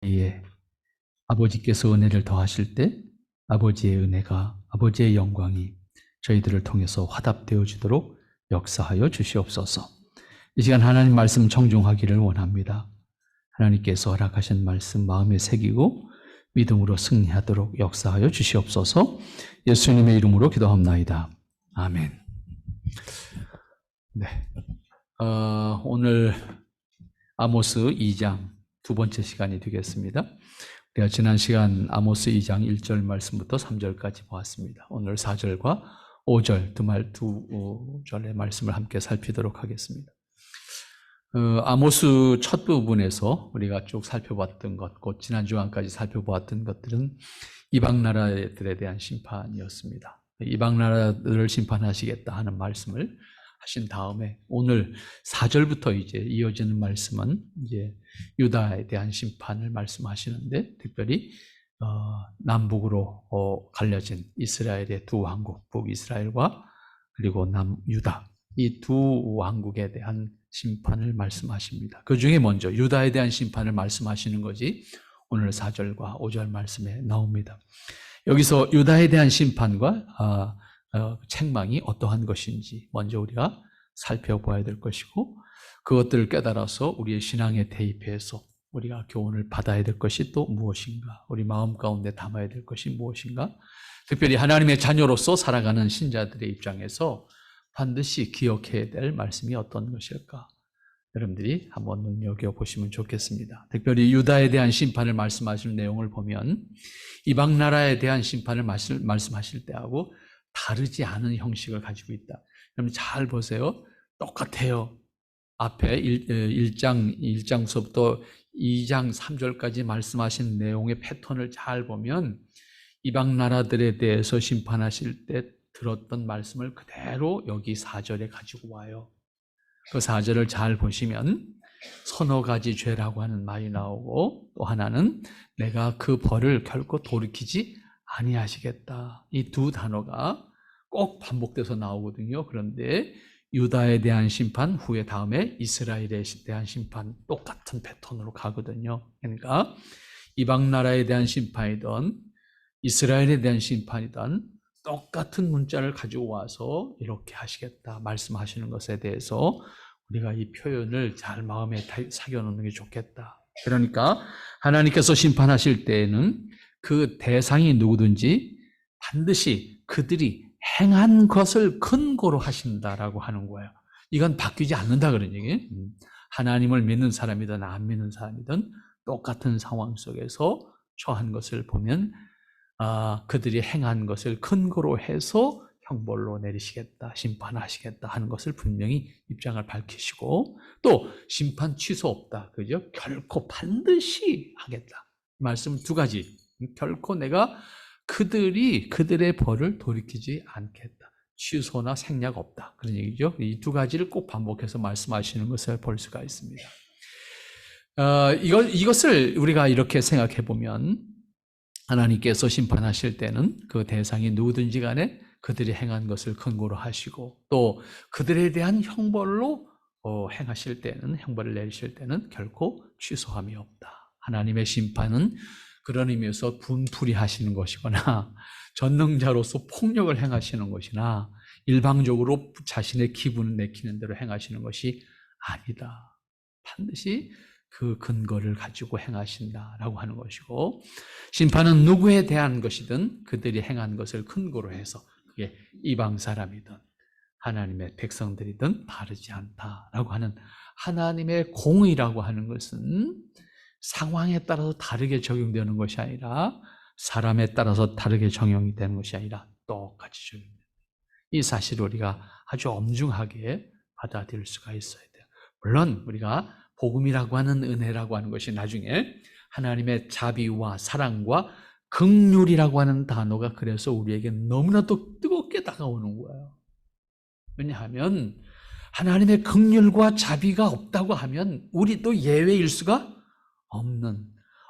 예, 아버지께서 은혜를 더하실 때 아버지의 은혜가, 아버지의 영광이 저희들을 통해서 화답되어 주도록 역사하여 주시옵소서. 이 시간 하나님 말씀 청중하기를 원합니다. 하나님께서 허락하신 말씀 마음에 새기고 믿음으로 승리하도록 역사하여 주시옵소서. 예수님의 이름으로 기도합나이다. 아멘. 네, 오늘 아모스 2장 두 번째 시간이 되겠습니다. 우리가 지난 시간 아모스 2장 1절 말씀부터 3절까지 보았습니다. 오늘 4절과 5절 두 절의 말씀을 함께 살피도록 하겠습니다. 아모스 첫 부분에서 우리가 쭉 살펴봤던 것, 곧 지난 주간까지 살펴보았던 것들은 이방 나라들에 대한 심판이었습니다. 이방 나라들을 심판하시겠다 하는 말씀을 하신 다음에 오늘 4절부터 이제 이어지는 말씀은 이제 유다에 대한 심판을 말씀하시는데, 특별히 남북으로 갈려진 이스라엘의 두 왕국, 북이스라엘과 그리고 남유다, 이 두 왕국에 대한 심판을 말씀하십니다. 그 중에 먼저 유다에 대한 심판을 말씀하시는 것이 오늘 4절과 5절 말씀에 나옵니다. 여기서 유다에 대한 심판과 책망이 어떠한 것인지 먼저 우리가 살펴봐야 될 것이고, 그것들을 깨달아서 우리의 신앙에 대입해서 우리가 교훈을 받아야 될 것이 또 무엇인가, 우리 마음 가운데 담아야 될 것이 무엇인가, 특별히 하나님의 자녀로서 살아가는 신자들의 입장에서 반드시 기억해야 될 말씀이 어떤 것일까, 여러분들이 한번 눈여겨보시면 좋겠습니다. 특별히 유다에 대한 심판을 말씀하시는 내용을 보면 이방 나라에 대한 심판을 말씀하실 때하고 다르지 않은 형식을 가지고 있다. 여러분 잘 보세요. 똑같아요. 앞에 1장서부터 2장 3절까지 말씀하신 내용의 패턴을 잘 보면 이방 나라들에 대해서 심판하실 때 들었던 말씀을 그대로 여기 4절에 가지고 와요. 그 4절을 잘 보시면 서너 가지 죄라고 하는 말이 나오고, 또 하나는 내가 그 벌을 결코 돌이키지 아니하시겠다, 이 두 단어가 꼭 반복돼서 나오거든요. 그런데 유다에 대한 심판 후에 다음에 이스라엘에 대한 심판 똑같은 패턴으로 가거든요. 그러니까 이방 나라에 대한 심판이든 이스라엘에 대한 심판이든 똑같은 문자를 가지고 와서 이렇게 하시겠다 말씀하시는 것에 대해서 우리가 이 표현을 잘 마음에 새겨놓는 게 좋겠다. 그러니까 하나님께서 심판하실 때에는 그 대상이 누구든지 반드시 그들이 행한 것을 근거로 하신다라고 하는 거예요. 이건 바뀌지 않는다 그런 얘기예요. 하나님을 믿는 사람이든 안 믿는 사람이든 똑같은 상황 속에서 처한 것을 보면 그들이 행한 것을 근거로 해서 형벌로 내리시겠다, 심판하시겠다 하는 것을 분명히 입장을 밝히시고, 또 심판 취소 없다, 그죠? 결코 반드시 하겠다. 말씀 두 가지. 결코 내가 그들의 벌을 돌이키지 않겠다. 취소나 생략 없다. 그런 얘기죠. 이 두 가지를 꼭 반복해서 말씀하시는 것을 볼 수가 있습니다. 이것을 우리가 이렇게 생각해 보면 하나님께서 심판하실 때는 그 대상이 누구든지 간에 그들이 행한 것을 근거로 하시고, 또 그들에 대한 형벌로 행하실 때는, 형벌을 내리실 때는 결코 취소함이 없다. 하나님의 심판은 그런 의미에서 분풀이 하시는 것이거나 전능자로서 폭력을 행하시는 것이나 일방적으로 자신의 기분을 내키는 대로 행하시는 것이 아니다. 반드시 그 근거를 가지고 행하신다라고 하는 것이고, 심판은 누구에 대한 것이든 그들이 행한 것을 근거로 해서 그게 이방 사람이든 하나님의 백성들이든 다르지 않다라고 하는 하나님의 공의라고 하는 것은 상황에 따라서 다르게 적용되는 것이 아니라, 사람에 따라서 다르게 적용이 되는 것이 아니라 똑같이 적용됩니다. 이 사실을 우리가 아주 엄중하게 받아들일 수가 있어야 돼요. 물론 우리가 복음이라고 하는 은혜라고 하는 것이 나중에 하나님의 자비와 사랑과 긍휼이라고 하는 단어가 그래서 우리에게 너무나도 뜨겁게 다가오는 거예요. 왜냐하면 하나님의 긍휼과 자비가 없다고 하면 우리도 예외일 수가 없는,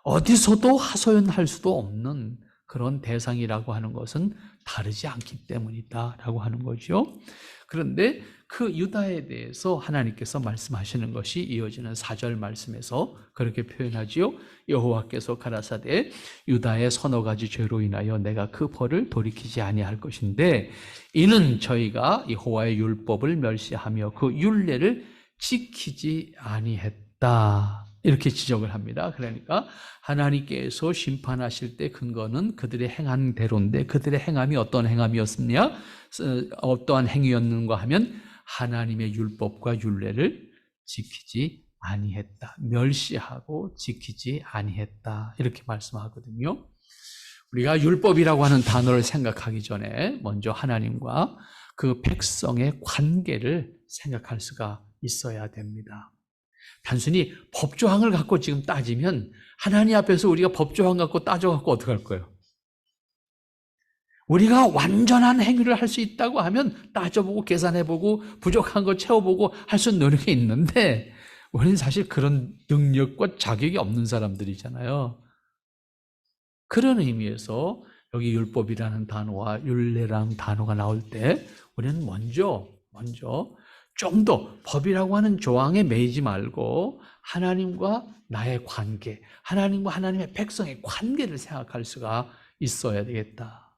어디서도 하소연할 수도 없는 그런 대상이라고 하는 것은 다르지 않기 때문이다라고 하는 거죠. 그런데 그 유다에 대해서 하나님께서 말씀하시는 것이 이어지는 4절 말씀에서 그렇게 표현하지요. 여호와께서 가라사대 유다의 서너 가지 죄로 인하여 내가 그 벌을 돌이키지 아니할 것인데 이는 저희가 여호와의 율법을 멸시하며 그 율례를 지키지 아니했다. 이렇게 지적을 합니다. 그러니까 하나님께서 심판하실 때 근거는 그들의 행한 대로인데 그들의 행함이 어떤 행함이었느냐? 어떠한 행위였는가 하면 하나님의 율법과 율례를 지키지 아니했다. 멸시하고 지키지 아니했다. 이렇게 말씀하거든요. 우리가 율법이라고 하는 단어를 생각하기 전에 먼저 하나님과 그 백성의 관계를 생각할 수가 있어야 됩니다. 단순히 법조항을 갖고 지금 따지면 하나님 앞에서 우리가 법조항 갖고 따져갖고 어떻게 할 거예요? 우리가 완전한 행위를 할 수 있다고 하면 따져보고 계산해보고 부족한 거 채워보고 할 수 있는 노력이 있는데 우리는 사실 그런 능력과 자격이 없는 사람들이잖아요. 그런 의미에서 여기 율법이라는 단어와 율례라는 단어가 나올 때 우리는 먼저 좀 더 법이라고 하는 조항에 매이지 말고 하나님과 나의 관계, 하나님과 하나님의 백성의 관계를 생각할 수가 있어야 되겠다.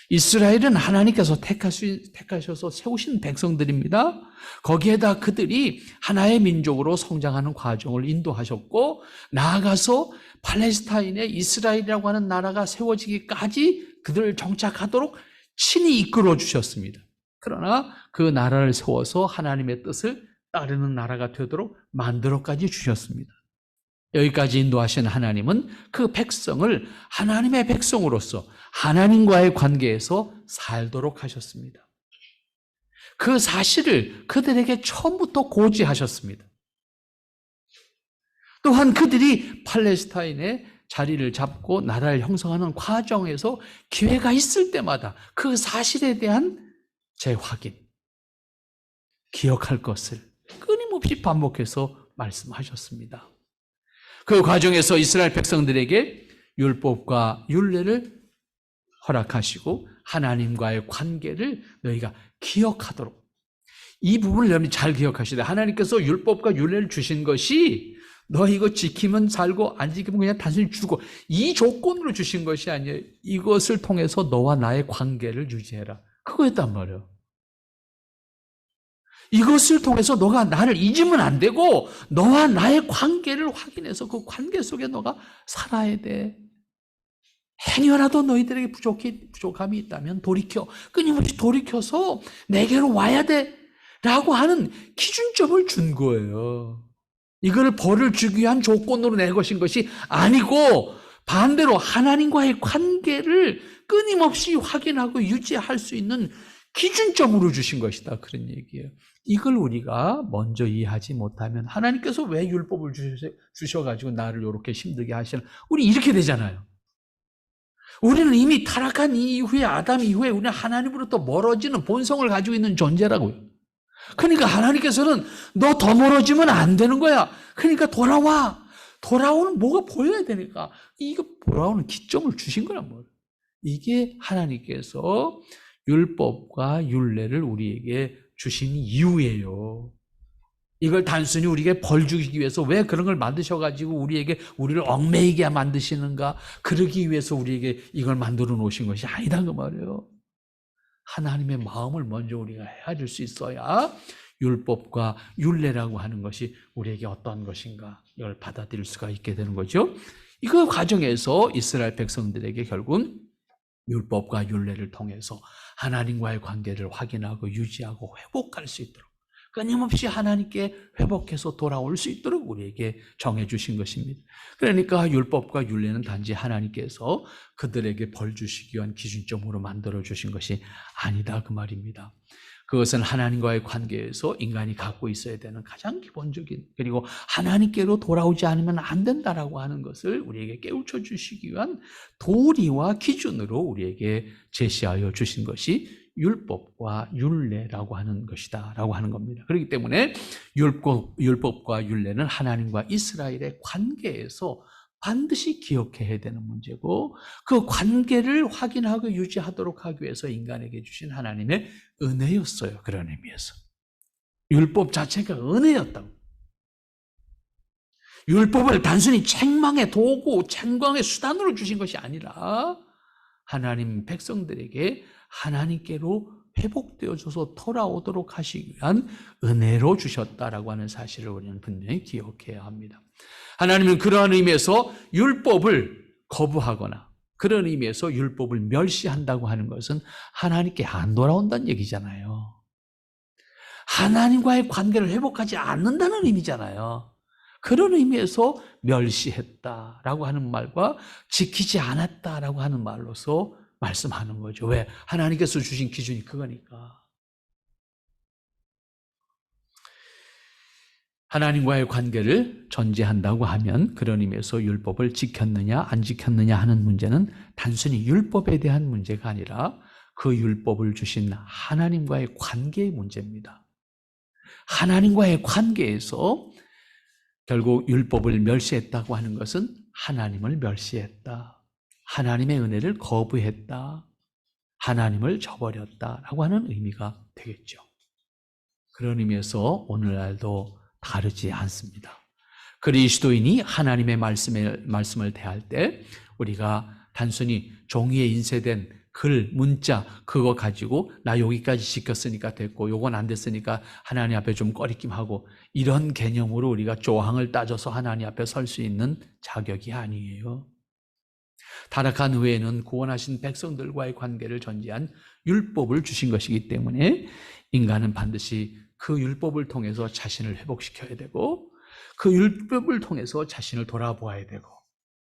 이스라엘은 하나님께서 택하셔서 세우신 백성들입니다. 거기에다 그들이 하나의 민족으로 성장하는 과정을 인도하셨고 나아가서 팔레스타인의 이스라엘이라고 하는 나라가 세워지기까지 그들을 정착하도록 친히 이끌어 주셨습니다. 그러나 그 나라를 세워서 하나님의 뜻을 따르는 나라가 되도록 만들어까지 주셨습니다. 여기까지 인도하신 하나님은 그 백성을 하나님의 백성으로서 하나님과의 관계에서 살도록 하셨습니다. 그 사실을 그들에게 처음부터 고지하셨습니다. 또한 그들이 팔레스타인의 자리를 잡고 나라를 형성하는 과정에서 기회가 있을 때마다 그 사실에 대한 재확인, 기억할 것을 끊임없이 반복해서 말씀하셨습니다. 그 과정에서 이스라엘 백성들에게 율법과 율례를 허락하시고 하나님과의 관계를 너희가 기억하도록, 이 부분을 여러분이 잘 기억하시라. 하나님께서 율법과 율례를 주신 것이 너 이거 지키면 살고 안 지키면 그냥 단순히 죽어, 이 조건으로 주신 것이 아니에요. 이것을 통해서 너와 나의 관계를 유지해라, 그거였단 말이에요. 이것을 통해서 너가 나를 잊으면 안 되고 너와 나의 관계를 확인해서 그 관계 속에 너가 살아야 돼. 행여라도 너희들에게 부족함이 있다면 돌이켜, 끊임없이 돌이켜서 내게로 와야 돼 라고 하는 기준점을 준 거예요. 이걸 벌을 주기 위한 조건으로 내 것이 아니고 반대로 하나님과의 관계를 끊임없이 확인하고 유지할 수 있는 기준점으로 주신 것이다, 그런 얘기예요. 이걸 우리가 먼저 이해하지 못하면 하나님께서 왜 율법을 주셔가지고 나를 이렇게 힘들게 하시나, 우리 이렇게 되잖아요. 우리는 이미 타락한 이후에, 아담 이후에 우리는 하나님으로부터 멀어지는 본성을 가지고 있는 존재라고요. 그러니까 하나님께서는 너 더 멀어지면 안 되는 거야. 그러니까 돌아와. 돌아오는 뭐가 보여야 되니까 이거 돌아오는 기점을 주신 거란 말이에요. 이게 하나님께서 율법과 율례를 우리에게 주신 이유예요. 이걸 단순히 우리에게 벌 주기 위해서 왜 그런 걸 만드셔가지고 우리를 얽매이게 만드시는가, 그러기 위해서 우리에게 이걸 만들어 놓으신 것이 아니다, 그 말이에요. 하나님의 마음을 먼저 우리가 헤아릴 수 있어야 율법과 율례라고 하는 것이 우리에게 어떤 것인가 이걸 받아들일 수가 있게 되는 거죠. 이거 과정에서 이스라엘 백성들에게 결국은 율법과 율례를 통해서 하나님과의 관계를 확인하고 유지하고 회복할 수 있도록, 끊임없이 하나님께 회복해서 돌아올 수 있도록 우리에게 정해주신 것입니다. 그러니까 율법과 율례는 단지 하나님께서 그들에게 벌 주시기 위한 기준점으로 만들어주신 것이 아니다, 그 말입니다. 그것은 하나님과의 관계에서 인간이 갖고 있어야 되는 가장 기본적인, 그리고 하나님께로 돌아오지 않으면 안 된다라고 하는 것을 우리에게 깨우쳐 주시기 위한 도리와 기준으로 우리에게 제시하여 주신 것이 율법과 율례라고 하는 것이다 라고 하는 겁니다. 그렇기 때문에 율법과 율례는 하나님과 이스라엘의 관계에서 반드시 기억해야 되는 문제고, 그 관계를 확인하고 유지하도록 하기 위해서 인간에게 주신 하나님의 은혜였어요. 그런 의미에서 율법 자체가 은혜였다고. 율법을 단순히 책망의 도구, 책망의 수단으로 주신 것이 아니라 하나님 백성들에게 하나님께로 회복되어져서 돌아오도록 하시기 위한 은혜로 주셨다라고 하는 사실을 우리는 분명히 기억해야 합니다. 하나님은 그러한 의미에서 율법을 거부하거나 그런 의미에서 율법을 멸시한다고 하는 것은 하나님께 안 돌아온다는 얘기잖아요. 하나님과의 관계를 회복하지 않는다는 의미잖아요. 그런 의미에서 멸시했다라고 하는 말과 지키지 않았다라고 하는 말로서 말씀하는 거죠. 왜? 하나님께서 주신 기준이 그거니까. 하나님과의 관계를 전제한다고 하면 그런 의미에서 율법을 지켰느냐 안 지켰느냐 하는 문제는 단순히 율법에 대한 문제가 아니라 그 율법을 주신 하나님과의 관계의 문제입니다. 하나님과의 관계에서 결국 율법을 멸시했다고 하는 것은 하나님을 멸시했다. 하나님의 은혜를 거부했다. 하나님을 저버렸다라고 하는 의미가 되겠죠. 그런 의미에서 오늘날도 다르지 않습니다. 그리스도인이 하나님의 말씀을 대할 때 우리가 단순히 종이에 인쇄된 글, 문자 그거 가지고 나 여기까지 지켰으니까 됐고 요건 안 됐으니까 하나님 앞에 좀 꺼리낌하고 이런 개념으로 우리가 조항을 따져서 하나님 앞에 설 수 있는 자격이 아니에요. 타락한 후에는 구원하신 백성들과의 관계를 전제한 율법을 주신 것이기 때문에 인간은 반드시 그 율법을 통해서 자신을 회복시켜야 되고 그 율법을 통해서 자신을 돌아보아야 되고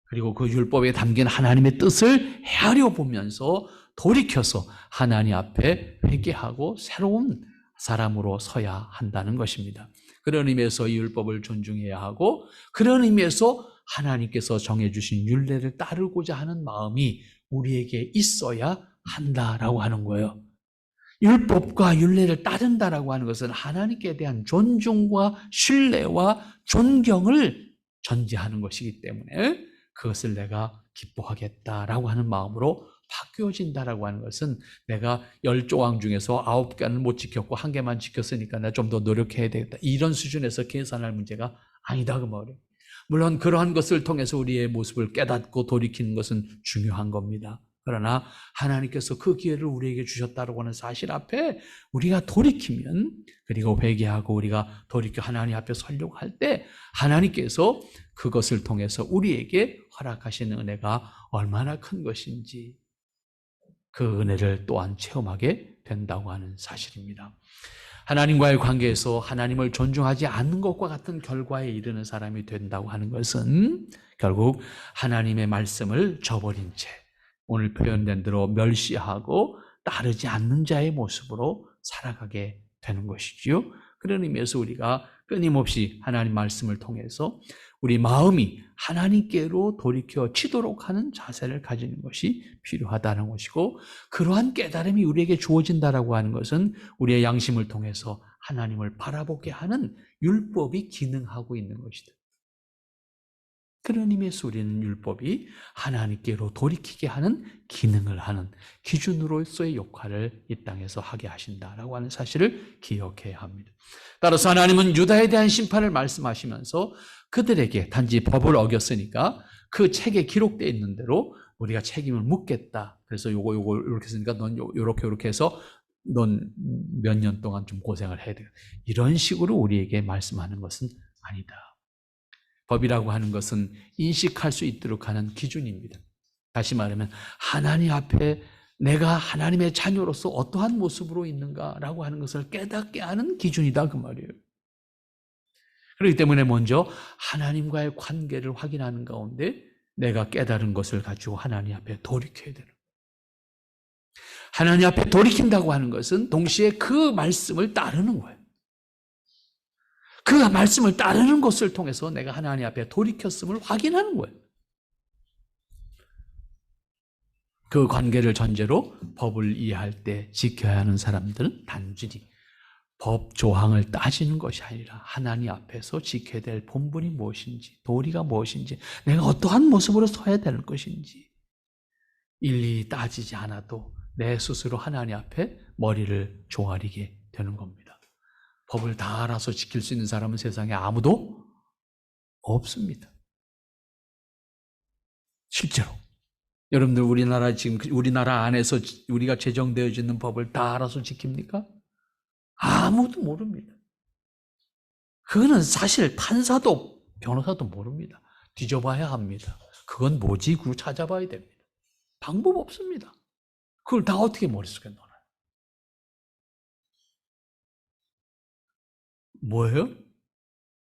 그리고 그 율법에 담긴 하나님의 뜻을 헤아려 보면서 돌이켜서 하나님 앞에 회개하고 새로운 사람으로 서야 한다는 것입니다. 그런 의미에서 이 율법을 존중해야 하고 그런 의미에서 하나님께서 정해주신 율례를 따르고자 하는 마음이 우리에게 있어야 한다라고 하는 거예요. 율법과 율례를 따른다라고 하는 것은 하나님께 대한 존중과 신뢰와 존경을 전제하는 것이기 때문에 그것을 내가 기뻐하겠다라고 하는 마음으로 바뀌어진다라고 하는 것은 내가 10조항 중에서 9개는 못 지켰고 1개만 지켰으니까 내가 좀 더 노력해야 되겠다. 이런 수준에서 계산할 문제가 아니다 그 말이에요. 물론 그러한 것을 통해서 우리의 모습을 깨닫고 돌이키는 것은 중요한 겁니다. 그러나 하나님께서 그 기회를 우리에게 주셨다고 하는 사실 앞에 우리가 돌이키면 그리고 회개하고 우리가 돌이켜 하나님 앞에 서려고 할 때 하나님께서 그것을 통해서 우리에게 허락하시는 은혜가 얼마나 큰 것인지 그 은혜를 또한 체험하게 된다고 하는 사실입니다. 하나님과의 관계에서 하나님을 존중하지 않는 것과 같은 결과에 이르는 사람이 된다고 하는 것은 결국 하나님의 말씀을 저버린 채 오늘 표현된 대로 멸시하고 따르지 않는 자의 모습으로 살아가게 되는 것이지요. 그런 의미에서 우리가 끊임없이 하나님 말씀을 통해서 우리 마음이 하나님께로 돌이켜 치도록 하는 자세를 가지는 것이 필요하다는 것이고 그러한 깨달음이 우리에게 주어진다라고 하는 것은 우리의 양심을 통해서 하나님을 바라보게 하는 율법이 기능하고 있는 것이다. 그런 의미에서 우리는 율법이 하나님께로 돌이키게 하는 기능을 하는 기준으로서의 역할을 이 땅에서 하게 하신다라고 하는 사실을 기억해야 합니다. 따라서 하나님은 유다에 대한 심판을 말씀하시면서 그들에게 단지 법을 어겼으니까 그 책에 기록되어 있는 대로 우리가 책임을 묻겠다. 그래서 요거 이렇게 했으니까 넌 요렇게 해서 넌 몇 년 동안 좀 고생을 해야 돼. 이런 식으로 우리에게 말씀하는 것은 아니다. 법이라고 하는 것은 인식할 수 있도록 하는 기준입니다. 다시 말하면 하나님 앞에 내가 하나님의 자녀로서 어떠한 모습으로 있는가라고 하는 것을 깨닫게 하는 기준이다 그 말이에요. 그렇기 때문에 먼저 하나님과의 관계를 확인하는 가운데 내가 깨달은 것을 가지고 하나님 앞에 돌이켜야 되는 거예요. 하나님 앞에 돌이킨다고 하는 것은 동시에 그 말씀을 따르는 거예요. 그 말씀을 따르는 것을 통해서 내가 하나님 앞에 돌이켰음을 확인하는 거예요. 그 관계를 전제로 법을 이해할 때 지켜야 하는 사람들은 단순히 법 조항을 따지는 것이 아니라 하나님 앞에서 지켜야 될 본분이 무엇인지, 도리가 무엇인지, 내가 어떠한 모습으로 서야 되는 것인지 일일이 따지지 않아도 내 스스로 하나님 앞에 머리를 조아리게 되는 겁니다. 법을 다 알아서 지킬 수 있는 사람은 세상에 아무도 없습니다. 실제로 여러분들 우리나라 안에서 우리가 제정되어지는 법을 다 알아서 지킵니까? 아무도 모릅니다. 그거는 사실 판사도 변호사도 모릅니다. 뒤져봐야 합니다. 그건 뭐지? 그걸 찾아봐야 됩니다. 방법 없습니다. 그걸 다 어떻게 머릿속에 넣어요? 뭐예요?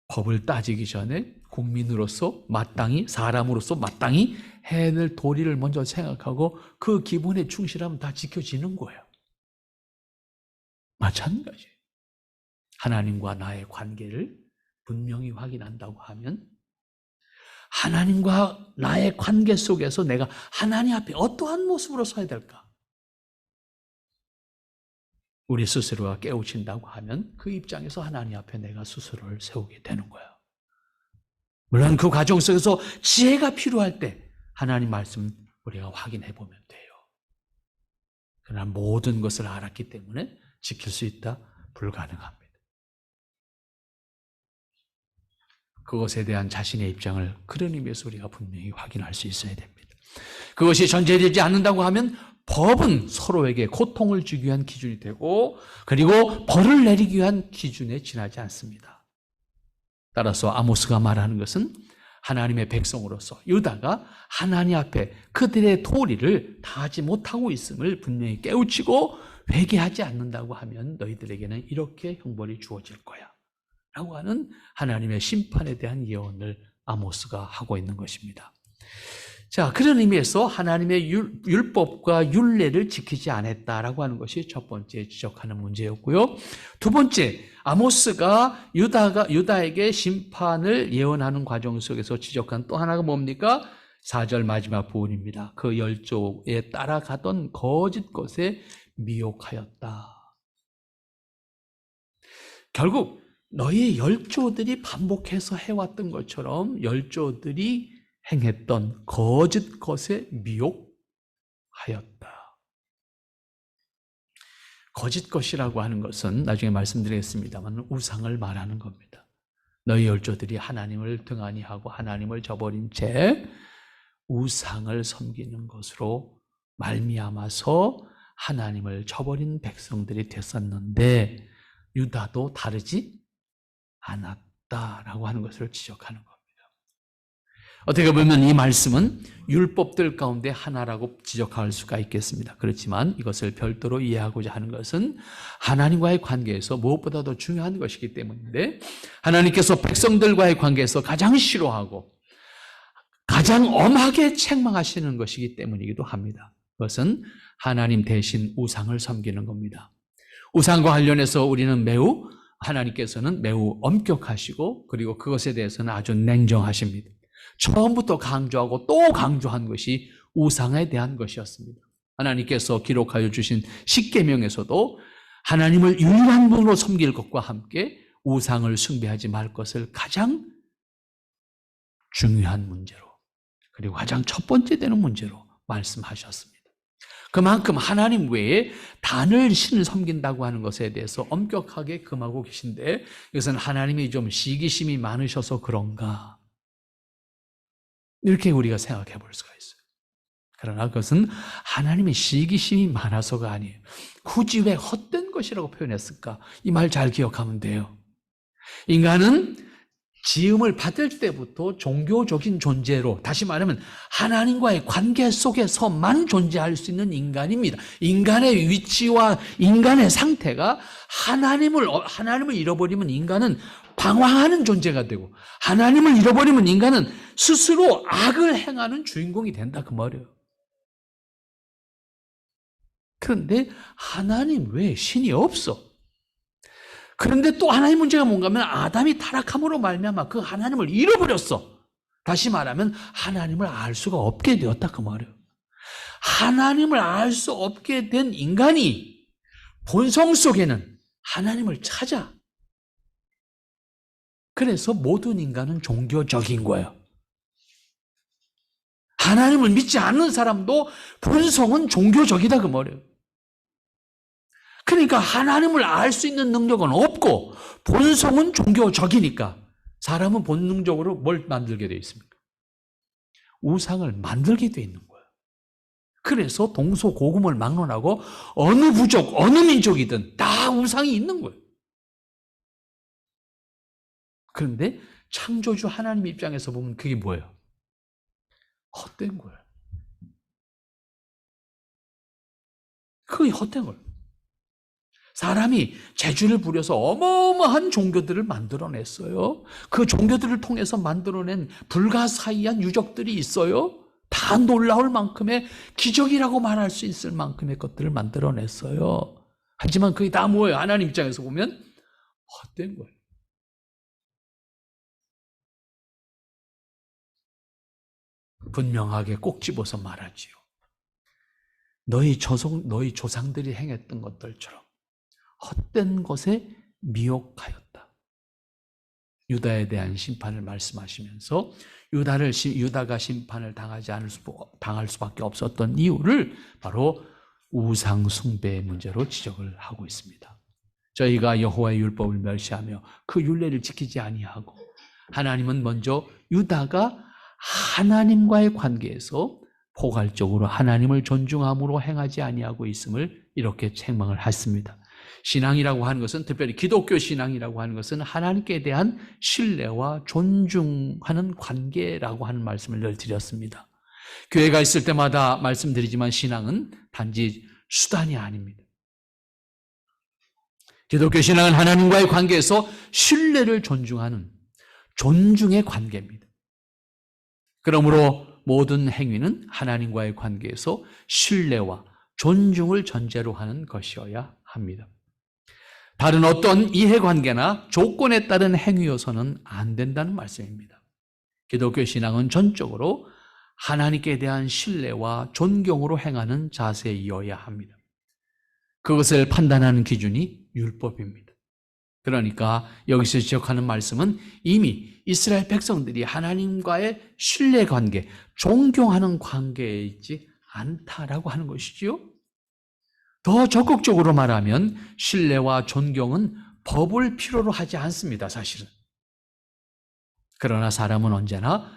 법을 따지기 전에 국민으로서 마땅히, 사람으로서 마땅히 해야 될 도리를 먼저 생각하고 그 기본에 충실하면 다 지켜지는 거예요. 마찬가지예요. 하나님과 나의 관계를 분명히 확인한다고 하면 하나님과 나의 관계 속에서 내가 하나님 앞에 어떠한 모습으로 서야 될까? 우리 스스로가 깨우친다고 하면 그 입장에서 하나님 앞에 내가 스스로를 세우게 되는 거예요. 물론 그 과정 속에서 지혜가 필요할 때 하나님 말씀 우리가 확인해 보면 돼요. 그러나 모든 것을 알았기 때문에 지킬 수 있다? 불가능합니다. 그것에 대한 자신의 입장을 그런 의미에서 우리가 분명히 확인할 수 있어야 됩니다. 그것이 전제되지 않는다고 하면 법은 서로에게 고통을 주기 위한 기준이 되고 그리고 벌을 내리기 위한 기준에 지나지 않습니다. 따라서 아모스가 말하는 것은 하나님의 백성으로서 유다가 하나님 앞에 그들의 도리를 다하지 못하고 있음을 분명히 깨우치고 회개하지 않는다고 하면 너희들에게는 이렇게 형벌이 주어질 거야 라고 하는 하나님의 심판에 대한 예언을 아모스가 하고 있는 것입니다. 자, 그런 의미에서 하나님의 율법과 율례를 지키지 않았다라고 하는 것이 첫 번째 지적하는 문제였고요. 두 번째, 아모스가 유다에게 심판을 예언하는 과정 속에서 지적한 또 하나가 뭡니까? 4절 마지막 부분입니다. 그 열조에 따라가던 거짓 것에 미혹하였다. 결국 너희 열조들이 반복해서 해왔던 것처럼 열조들이 행했던 거짓 것에 미혹하였다. 거짓 것이라고 하는 것은 나중에 말씀드리겠습니다만 우상을 말하는 겁니다. 너희 열조들이 하나님을 등한히 하고 하나님을 저버린 채 우상을 섬기는 것으로 말미암아서 하나님을 저버린 백성들이 됐었는데 유다도 다르지 않았다라고 하는 것을 지적하는 겁니다. 어떻게 보면 이 말씀은 율법들 가운데 하나라고 지적할 수가 있겠습니다. 그렇지만 이것을 별도로 이해하고자 하는 것은 하나님과의 관계에서 무엇보다도 중요한 것이기 때문인데 하나님께서 백성들과의 관계에서 가장 싫어하고 가장 엄하게 책망하시는 것이기 때문이기도 합니다. 그것은 하나님 대신 우상을 섬기는 겁니다. 우상과 관련해서 우리는 하나님께서는 매우 엄격하시고 그리고 그것에 대해서는 아주 냉정하십니다. 처음부터 강조하고 또 강조한 것이 우상에 대한 것이었습니다. 하나님께서 기록하여 주신 십계명에서도 하나님을 유일한 분으로 섬길 것과 함께 우상을 숭배하지 말 것을 가장 중요한 문제로 그리고 가장 첫 번째 되는 문제로 말씀하셨습니다. 그만큼 하나님 외에 다른 신을 섬긴다고 하는 것에 대해서 엄격하게 금하고 계신데 이것은 하나님이 좀 시기심이 많으셔서 그런가 이렇게 우리가 생각해 볼 수가 있어요. 그러나 그것은 하나님의 시기심이 많아서가 아니에요. 굳이 왜 헛된 것이라고 표현했을까? 이 말 잘 기억하면 돼요. 인간은 지음을 받을 때부터 종교적인 존재로, 다시 말하면 하나님과의 관계 속에서만 존재할 수 있는 인간입니다. 인간의 위치와 인간의 상태가 하나님을 잃어버리면 인간은 방황하는 존재가 되고 하나님을 잃어버리면 인간은 스스로 악을 행하는 주인공이 된다 그 말이에요. 그런데 하나님 외에 신이 없어. 그런데 또 하나의 문제가 뭔가 하면 아담이 타락함으로 말미암아 그 하나님을 잃어버렸어. 다시 말하면 하나님을 알 수가 없게 되었다 그 말이에요. 하나님을 알 수 없게 된 인간이 본성 속에는 하나님을 찾아. 그래서 모든 인간은 종교적인 거예요. 하나님을 믿지 않는 사람도 본성은 종교적이다 그 말이에요. 그러니까 하나님을 알 수 있는 능력은 없고 본성은 종교적이니까 사람은 본능적으로 뭘 만들게 되어 있습니까? 우상을 만들게 되어 있는 거예요. 그래서 동서고금을 막론하고 어느 부족, 어느 민족이든 다 우상이 있는 거예요. 그런데 창조주 하나님 입장에서 보면 그게 뭐예요? 헛된 거예요. 그게 헛된 거예요. 사람이 재주를 부려서 어마어마한 종교들을 만들어냈어요. 그 종교들을 통해서 만들어낸 불가사의한 유적들이 있어요. 다 놀라울 만큼의 기적이라고 말할 수 있을 만큼의 것들을 만들어냈어요. 하지만 그게 다 뭐예요? 하나님 입장에서 보면 헛된 거예요. 분명하게 꼭 집어서 말하지요. 너희 조상들이 행했던 것들처럼 헛된 것에 미혹하였다. 유다에 대한 심판을 말씀하시면서 유다가 심판을 당할 수밖에 없었던 이유를 바로 우상 숭배의 문제로 지적을 하고 있습니다. 저희가 여호와의 율법을 멸시하며 그 율례를 지키지 아니하고 하나님은 먼저 유다가 하나님과의 관계에서 포괄적으로 하나님을 존중함으로 행하지 아니하고 있음을 이렇게 책망을 했습니다. 신앙이라고 하는 것은, 특별히 기독교 신앙이라고 하는 것은 하나님께 대한 신뢰와 존중하는 관계라고 하는 말씀을 늘 드렸습니다. 교회가 있을 때마다 말씀드리지만 신앙은 단지 수단이 아닙니다. 기독교 신앙은 하나님과의 관계에서 신뢰를 존중하는 존중의 관계입니다. 그러므로 모든 행위는 하나님과의 관계에서 신뢰와 존중을 전제로 하는 것이어야 합니다. 다른 어떤 이해관계나 조건에 따른 행위여서는 안 된다는 말씀입니다. 기독교 신앙은 전적으로 하나님께 대한 신뢰와 존경으로 행하는 자세이어야 합니다. 그것을 판단하는 기준이 율법입니다. 그러니까 여기서 지적하는 말씀은 이미 이스라엘 백성들이 하나님과의 신뢰관계, 존경하는 관계에 있지 않다라고 하는 것이지요. 더 적극적으로 말하면 신뢰와 존경은 법을 필요로 하지 않습니다, 사실은. 그러나 사람은 언제나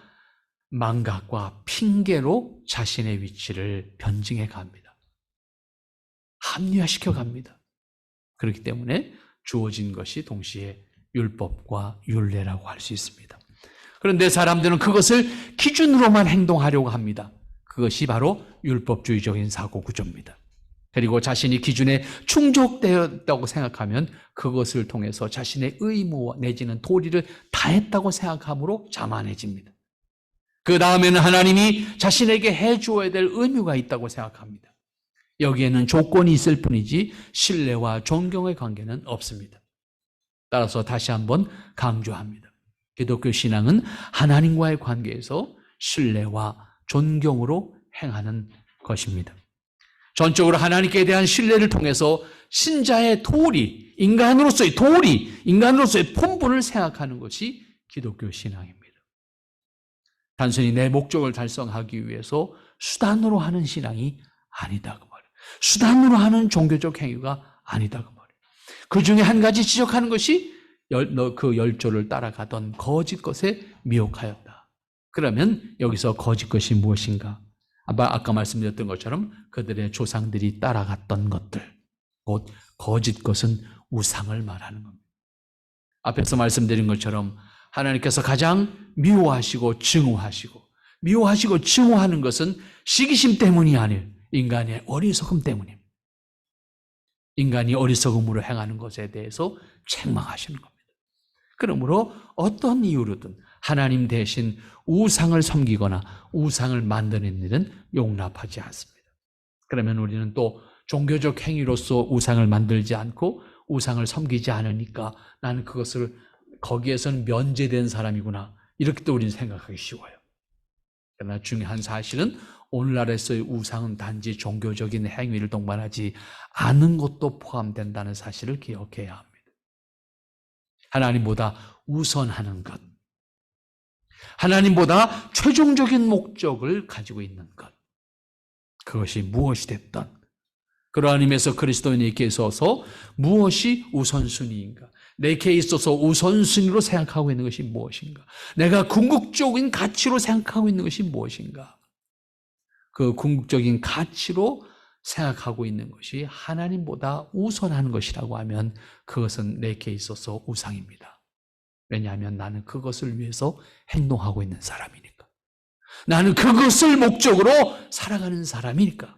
망각과 핑계로 자신의 위치를 변증해 갑니다. 합리화시켜 갑니다. 그렇기 때문에 주어진 것이 동시에 율법과 율례라고 할 수 있습니다. 그런데 사람들은 그것을 기준으로만 행동하려고 합니다. 그것이 바로 율법주의적인 사고 구조입니다. 그리고 자신이 기준에 충족되었다고 생각하면 그것을 통해서 자신의 의무 내지는 도리를 다했다고 생각함으로 자만해집니다. 그 다음에는 하나님이 자신에게 해주어야 될 의무가 있다고 생각합니다. 여기에는 조건이 있을 뿐이지 신뢰와 존경의 관계는 없습니다. 따라서 다시 한번 강조합니다. 기독교 신앙은 하나님과의 관계에서 신뢰와 존경으로 행하는 것입니다. 전적으로 하나님께 대한 신뢰를 통해서 신자의 도리, 인간으로서의 본분을 생각하는 것이 기독교 신앙입니다. 단순히 내 목적을 달성하기 위해서 수단으로 하는 신앙이 아니다 그 말이에요. 수단으로 하는 종교적 행위가 아니다 그 말이에요. 그 중에 한 가지 지적하는 것이 그 열조를 따라가던 거짓 것에 미혹하였다. 그러면 여기서 거짓 것이 무엇인가? 아까 말씀드렸던 것처럼 그들의 조상들이 따라갔던 것들, 곧 거짓 것은 우상을 말하는 겁니다. 앞에서 말씀드린 것처럼 하나님께서 가장 미워하시고 증오하는 것은 시기심 때문이 아니에요. 인간의 어리석음 때문입니다. 인간이 어리석음으로 행하는 것에 대해서 책망하시는 겁니다. 그러므로 어떤 이유로든 하나님 대신 우상을 섬기거나 우상을 만드는 일은 용납하지 않습니다. 그러면 우리는 또 종교적 행위로서 우상을 만들지 않고 우상을 섬기지 않으니까 나는 거기에서는 면제된 사람이구나. 이렇게 또 우리는 생각하기 쉬워요. 그러나 중요한 사실은 오늘날에서의 우상은 단지 종교적인 행위를 동반하지 않은 것도 포함된다는 사실을 기억해야 합니다. 하나님보다 우선하는 것, 하나님보다 최종적인 목적을 가지고 있는 것, 그것이 무엇이 됐든 그러한 의미에서 그리스도인에게 있어서 무엇이 우선순위인가, 내게 있어서 우선순위로 생각하고 있는 것이 무엇인가, 내가 궁극적인 가치로 생각하고 있는 것이 무엇인가, 그 궁극적인 가치로 생각하고 있는 것이 하나님보다 우선하는 것이라고 하면 그것은 내게 있어서 우상입니다. 왜냐하면 나는 그것을 위해서 행동하고 있는 사람이니까. 나는 그것을 목적으로 살아가는 사람이니까.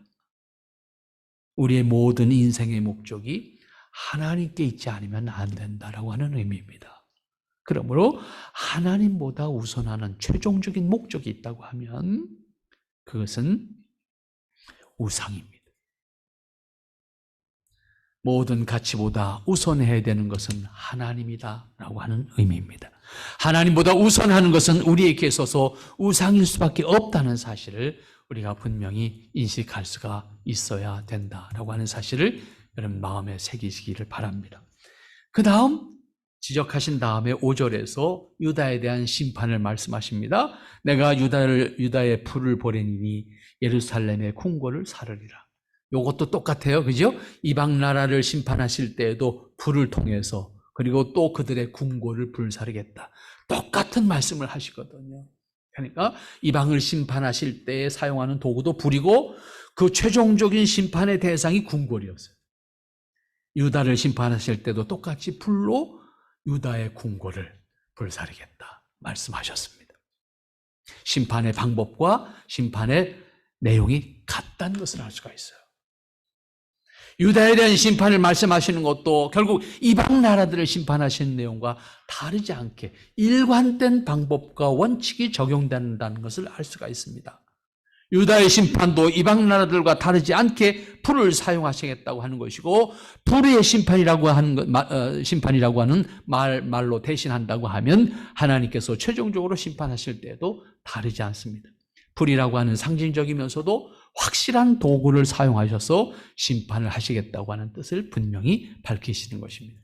우리의 모든 인생의 목적이 하나님께 있지 않으면 안 된다라고 하는 의미입니다. 그러므로 하나님보다 우선하는 최종적인 목적이 있다고 하면 그것은 우상입니다. 모든 가치보다 우선해야 되는 것은 하나님이다라고 하는 의미입니다. 하나님보다 우선하는 것은 우리에게 있어서 우상일 수밖에 없다는 사실을 우리가 분명히 인식할 수가 있어야 된다라고 하는 사실을 여러분 마음에 새기시기를 바랍니다. 그 다음 지적하신 다음에 5절에서 유다에 대한 심판을 말씀하십니다. 내가 유다의 풀을 보내니 예루살렘의 궁궐을 사르리라. 이것도 똑같아요. 그죠? 이방 나라를 심판하실 때에도 불을 통해서 그리고 또 그들의 궁궐을 불사르겠다. 똑같은 말씀을 하시거든요. 그러니까 이방을 심판하실 때 사용하는 도구도 불이고 그 최종적인 심판의 대상이 궁궐이었어요. 유다를 심판하실 때도 똑같이 불로 유다의 궁궐을 불사르겠다 말씀하셨습니다. 심판의 방법과 심판의 내용이 같다는 것을 알 수가 있어요. 유다에 대한 심판을 말씀하시는 것도 결국 이방 나라들을 심판하시는 내용과 다르지 않게 일관된 방법과 원칙이 적용된다는 것을 알 수가 있습니다. 유다의 심판도 이방 나라들과 다르지 않게 불을 사용하시겠다고 하는 것이고, 불의 심판이라고 하는 말로 대신한다고 하면 하나님께서 최종적으로 심판하실 때도 다르지 않습니다. 불이라고 하는 상징적이면서도 확실한 도구를 사용하셔서 심판을 하시겠다고 하는 뜻을 분명히 밝히시는 것입니다.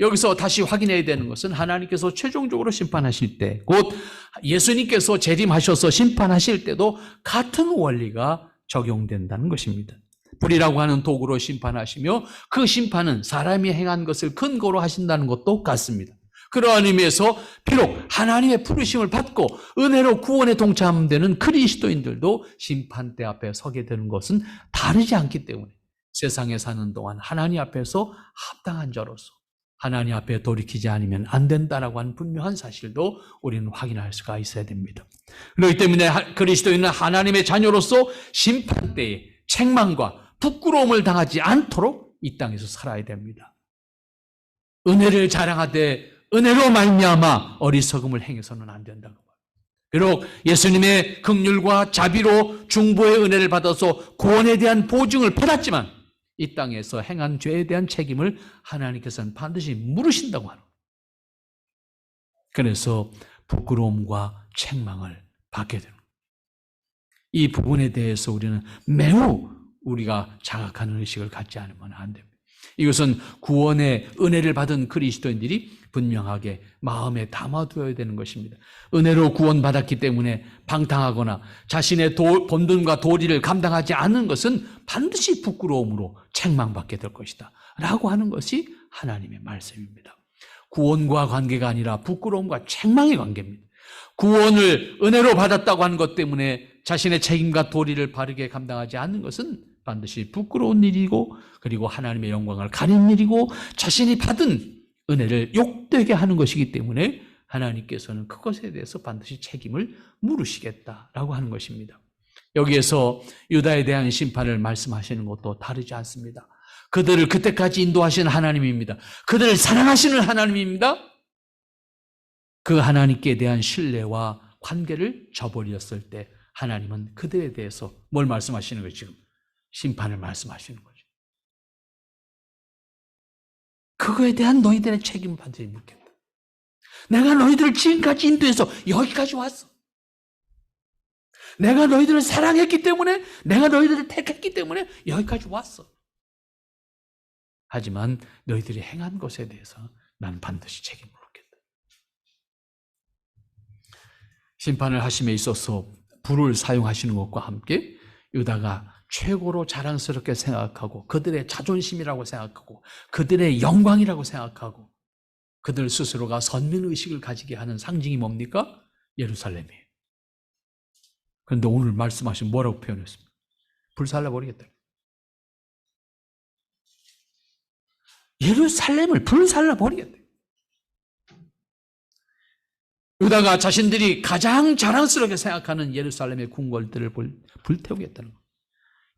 여기서 다시 확인해야 되는 것은 하나님께서 최종적으로 심판하실 때, 곧 예수님께서 재림하셔서 심판하실 때도 같은 원리가 적용된다는 것입니다. 불이라고 하는 도구로 심판하시며 그 심판은 사람이 행한 것을 근거로 하신다는 것도 같습니다. 그러한 의미에서 비록 하나님의 부르심을 받고 은혜로 구원에 동참되는 그리스도인들도 심판대 앞에 서게 되는 것은 다르지 않기 때문에 세상에 사는 동안 하나님 앞에서 합당한 자로서 하나님 앞에 돌이키지 않으면 안 된다라고 하는 분명한 사실도 우리는 확인할 수가 있어야 됩니다. 그렇기 때문에 그리스도인은 하나님의 자녀로서 심판대에 책망과 부끄러움을 당하지 않도록 이 땅에서 살아야 됩니다. 은혜를 자랑하되 은혜로 말미암아 어리석음을 행해서는 안 된다고 봐요. 비록 예수님의 긍휼과 자비로 중보의 은혜를 받아서 구원에 대한 보증을 받았지만 이 땅에서 행한 죄에 대한 책임을 하나님께서는 반드시 물으신다고 하는 거예요. 그래서 부끄러움과 책망을 받게 되는 거예요. 이 부분에 대해서 우리는 매우 우리가 자각하는 의식을 갖지 않으면 안 됩니다. 이것은 구원의 은혜를 받은 그리스도인들이 분명하게 마음에 담아두어야 되는 것입니다. 은혜로 구원받았기 때문에 방탕하거나 자신의 본분과 도리를 감당하지 않는 것은 반드시 부끄러움으로 책망받게 될 것이다 라고 하는 것이 하나님의 말씀입니다. 구원과 관계가 아니라 부끄러움과 책망의 관계입니다. 구원을 은혜로 받았다고 하는 것 때문에 자신의 책임과 도리를 바르게 감당하지 않는 것은 반드시 부끄러운 일이고, 그리고 하나님의 영광을 가리는 일이고, 자신이 받은 은혜를 욕되게 하는 것이기 때문에 하나님께서는 그것에 대해서 반드시 책임을 물으시겠다라고 하는 것입니다. 여기에서 유다에 대한 심판을 말씀하시는 것도 다르지 않습니다. 그들을 그때까지 인도하시는 하나님입니다. 그들을 사랑하시는 하나님입니다. 그 하나님께 대한 신뢰와 관계를 저버렸을 때 하나님은 그들에 대해서 뭘 말씀하시는 거예요? 지금 심판을 말씀하시는 거죠. 그거에 대한 너희들의 책임을 반드시 묻겠다. 내가 너희들을 지금까지 인도해서 여기까지 왔어. 내가 너희들을 사랑했기 때문에, 내가 너희들을 택했기 때문에 여기까지 왔어. 하지만 너희들이 행한 것에 대해서 나는 반드시 책임을 묻겠다. 심판을 하심에 있어서 불을 사용하시는 것과 함께 유다가 최고로 자랑스럽게 생각하고 그들의 자존심이라고 생각하고 그들의 영광이라고 생각하고 그들 스스로가 선민의식을 가지게 하는 상징이 뭡니까? 예루살렘이에요. 그런데 오늘 말씀하신 뭐라고 표현했습니까? 불살라버리겠다. 예루살렘을 불살라버리겠다. 유다가 자신들이 가장 자랑스럽게 생각하는 예루살렘의 궁궐들을 불태우겠다는 것.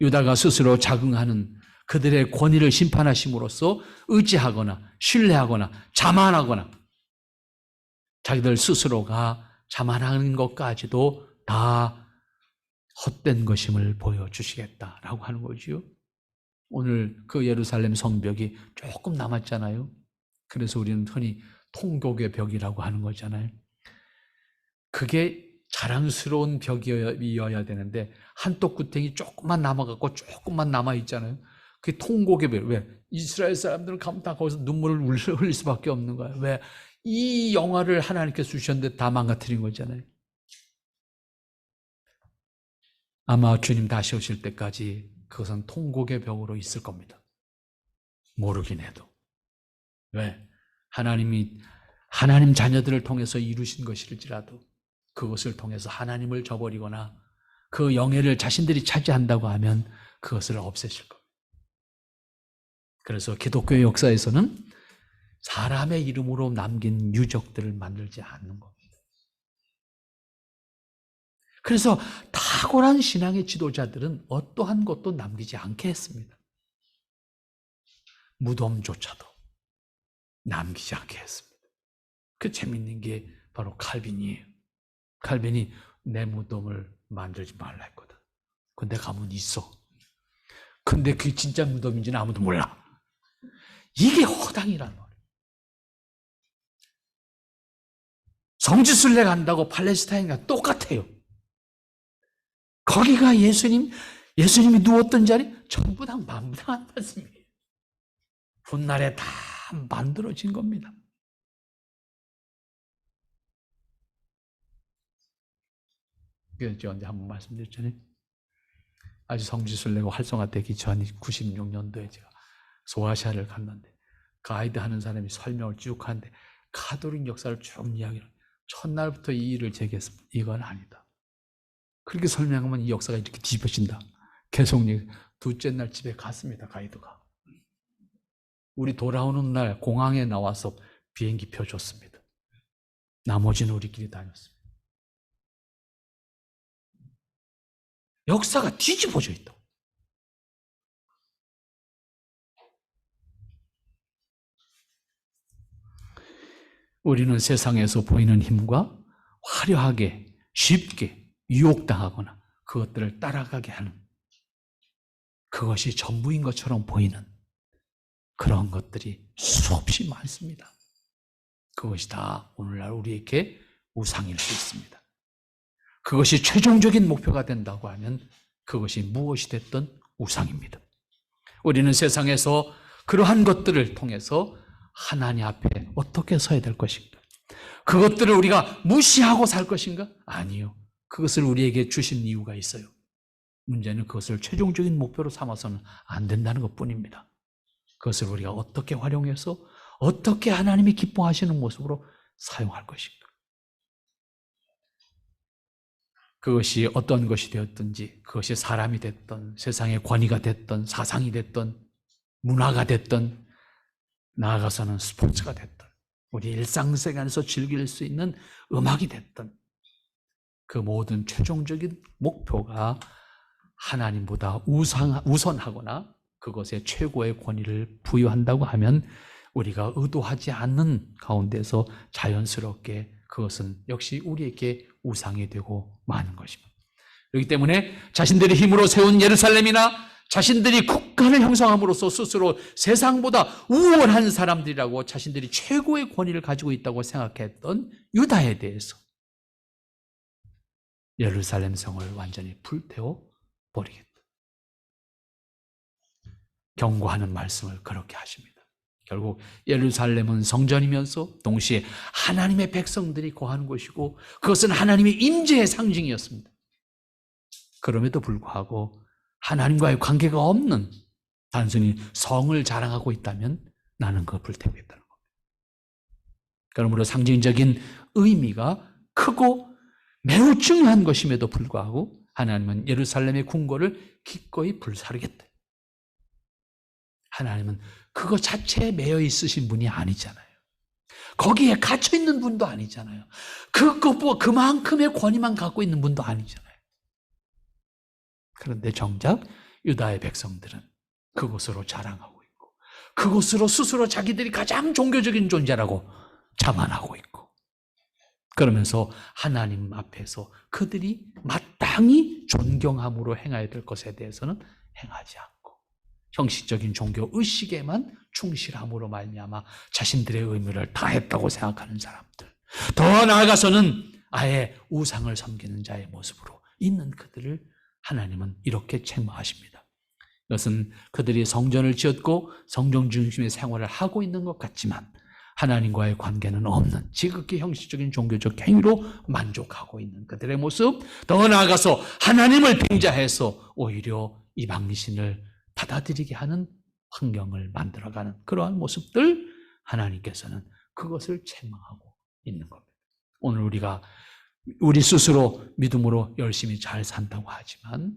유다가 스스로 자긍하는 그들의 권위를 심판하심으로써 의지하거나 신뢰하거나 자만하거나 자기들 스스로가 자만하는 것까지도 다 헛된 것임을 보여주시겠다라고 하는 거지요. 오늘 그 예루살렘 성벽이 조금 남았잖아요. 그래서 우리는 흔히 통곡의 벽이라고 하는 거잖아요. 그게 자랑스러운 벽이어야 되는데 한쪽 구탱이 조금만 남아갖고 조금만 남아있잖아요. 그게 통곡의 벽. 왜? 이스라엘 사람들은 가면 다 거기서 눈물을 흘릴 수밖에 없는 거예요. 왜? 이 영화를 하나님께서 주셨는데 다 망가뜨린 거잖아요. 아마 주님 다시 오실 때까지 그것은 통곡의 벽으로 있을 겁니다. 모르긴 해도. 왜? 하나님 자녀들을 통해서 이루신 것일지라도 그것을 통해서 하나님을 저버리거나 그 영예를 자신들이 차지한다고 하면 그것을 없애실 겁니다. 그래서 기독교의 역사에서는 사람의 이름으로 남긴 유적들을 만들지 않는 겁니다. 그래서 탁월한 신앙의 지도자들은 어떠한 것도 남기지 않게 했습니다. 무덤조차도 남기지 않게 했습니다. 그 재밌는 게 바로 칼빈이에요. 칼빈이 내 무덤을 만들지 말라 했거든. 근데 가면 있어. 근데 그게 진짜 무덤인지는 아무도 몰라. 이게 허당이란 말이에요. 성지순례 간다고 팔레스타인과 똑같아요. 거기가 예수님이 누웠던 자리 전부 다 만들어한 말씀이에요. 훗날에 다 만들어진 겁니다. 그래서 제가 언제 한번 말씀드렸잖아요. 아주 성지순례가 활성화되기 전 96년도에 제가 소아시아를 갔는데 가이드 하는 사람이 설명을 쭉 하는데 가톨릭 역사를 쭉 이야기를 첫날부터 이 일을 제기했습니다. 이건 아니다. 그렇게 설명하면 이 역사가 이렇게 뒤집어진다. 계속 둘째 날 집에 갔습니다. 가이드가. 우리 돌아오는 날 공항에 나와서 비행기표 줬습니다. 나머지는 우리끼리 다녔습니다. 역사가 뒤집어져 있다. 우리는 세상에서 보이는 힘과 화려하게 쉽게 유혹당하거나 그것들을 따라가게 하는 그것이 전부인 것처럼 보이는 그런 것들이 수없이 많습니다. 그것이 다 오늘날 우리에게 우상일 수 있습니다. 그것이 최종적인 목표가 된다고 하면 그것이 무엇이 됐든 우상입니다. 우리는 세상에서 그러한 것들을 통해서 하나님 앞에 어떻게 서야 될 것인가? 그것들을 우리가 무시하고 살 것인가? 아니요. 그것을 우리에게 주신 이유가 있어요. 문제는 그것을 최종적인 목표로 삼아서는 안 된다는 것뿐입니다. 그것을 우리가 어떻게 활용해서 어떻게 하나님이 기뻐하시는 모습으로 사용할 것인가? 그것이 어떤 것이 되었든지 그것이 사람이 됐든 세상의 권위가 됐든 사상이 됐든 문화가 됐든 나아가서는 스포츠가 됐든 우리 일상생활에서 즐길 수 있는 음악이 됐든 그 모든 최종적인 목표가 하나님보다 우선하거나 그것에 최고의 권위를 부여한다고 하면 우리가 의도하지 않는 가운데서 자연스럽게 그것은 역시 우리에게 우상이 되고 마는 것입니다. 그렇기 때문에 자신들의 힘으로 세운 예루살렘이나 자신들이 국가를 형성함으로써 스스로 세상보다 우월한 사람들이라고 자신들이 최고의 권위를 가지고 있다고 생각했던 유다에 대해서 예루살렘 성을 완전히 불태워 버리겠다. 경고하는 말씀을 그렇게 하십니다. 결국 예루살렘은 성전이면서 동시에 하나님의 백성들이 거하는 곳이고 그것은 하나님의 임재의 상징이었습니다. 그럼에도 불구하고 하나님과의 관계가 없는 단순히 성을 자랑하고 있다면 나는 그걸 불태우겠다는 겁니다. 그러므로 상징적인 의미가 크고 매우 중요한 것임에도 불구하고 하나님은 예루살렘의 궁궐을 기꺼이 불사르겠다. 하나님은 그거 자체에 매여 있으신 분이 아니잖아요. 거기에 갇혀 있는 분도 아니잖아요. 그만큼의 권위만 갖고 있는 분도 아니잖아요. 그런데 정작 유다의 백성들은 그곳으로 자랑하고 있고 그곳으로 스스로 자기들이 가장 종교적인 존재라고 자만하고 있고 그러면서 하나님 앞에서 그들이 마땅히 존경함으로 행해야 될 것에 대해서는 행하지 않고 형식적인 종교 의식에만 충실함으로 말미암아 자신들의 의무를 다했다고 생각하는 사람들, 더 나아가서는 아예 우상을 섬기는 자의 모습으로 있는 그들을 하나님은 이렇게 책망하십니다. 이것은 그들이 성전을 지었고 성전 중심의 생활을 하고 있는 것 같지만 하나님과의 관계는 없는 지극히 형식적인 종교적 행위로 만족하고 있는 그들의 모습, 더 나아가서 하나님을 빙자해서 오히려 이방신을 받아들이게 하는 환경을 만들어가는 그러한 모습들, 하나님께서는 그것을 책망하고 있는 겁니다. 오늘 우리가 우리 스스로 믿음으로 열심히 잘 산다고 하지만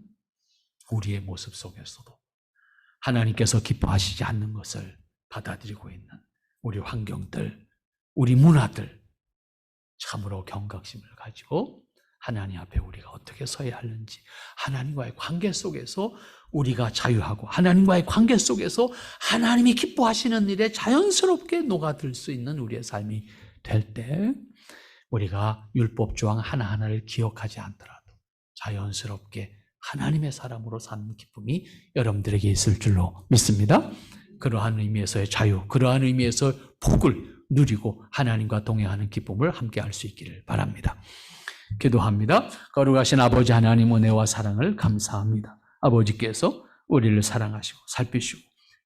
우리의 모습 속에서도 하나님께서 기뻐하시지 않는 것을 받아들이고 있는 우리 환경들, 우리 문화들, 참으로 경각심을 가지고 하나님 앞에 우리가 어떻게 서야 하는지, 하나님과의 관계 속에서 우리가 자유하고 하나님과의 관계 속에서 하나님이 기뻐하시는 일에 자연스럽게 녹아들 수 있는 우리의 삶이 될 때 우리가 율법 조항 하나하나를 기억하지 않더라도 자연스럽게 하나님의 사람으로 사는 기쁨이 여러분들에게 있을 줄로 믿습니다. 그러한 의미에서의 자유, 그러한 의미에서 복을 누리고 하나님과 동행하는 기쁨을 함께 할 수 있기를 바랍니다. 기도합니다. 거룩하신 아버지 하나님 은혜와 사랑을 감사합니다. 아버지께서 우리를 사랑하시고 살피시고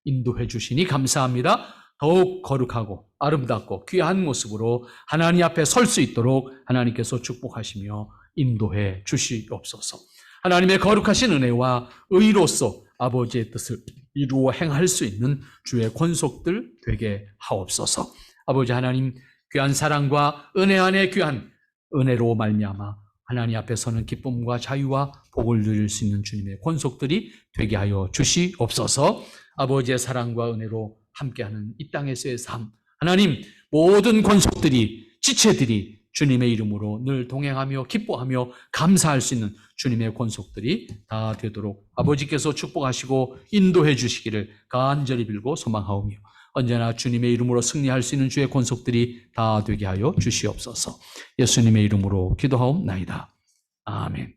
인도해 주시니 감사합니다. 더욱 거룩하고 아름답고 귀한 모습으로 하나님 앞에 설 수 있도록 하나님께서 축복하시며 인도해 주시옵소서. 하나님의 거룩하신 은혜와 의로서 아버지의 뜻을 이루어 행할 수 있는 주의 권속들 되게 하옵소서. 아버지 하나님, 귀한 사랑과 은혜 안에 귀한 은혜로 말미암아 하나님 앞에 서는 기쁨과 자유와 복을 누릴 수 있는 주님의 권속들이 되게 하여 주시옵소서. 아버지의 사랑과 은혜로 함께하는 이 땅에서의 삶, 하나님 모든 권속들이, 지체들이 주님의 이름으로 늘 동행하며 기뻐하며 감사할 수 있는 주님의 권속들이 다 되도록 아버지께서 축복하시고 인도해 주시기를 간절히 빌고 소망하오며 언제나 주님의 이름으로 승리할 수 있는 주의 권속들이 다 되게 하여 주시옵소서. 예수님의 이름으로 기도하옵나이다. 아멘.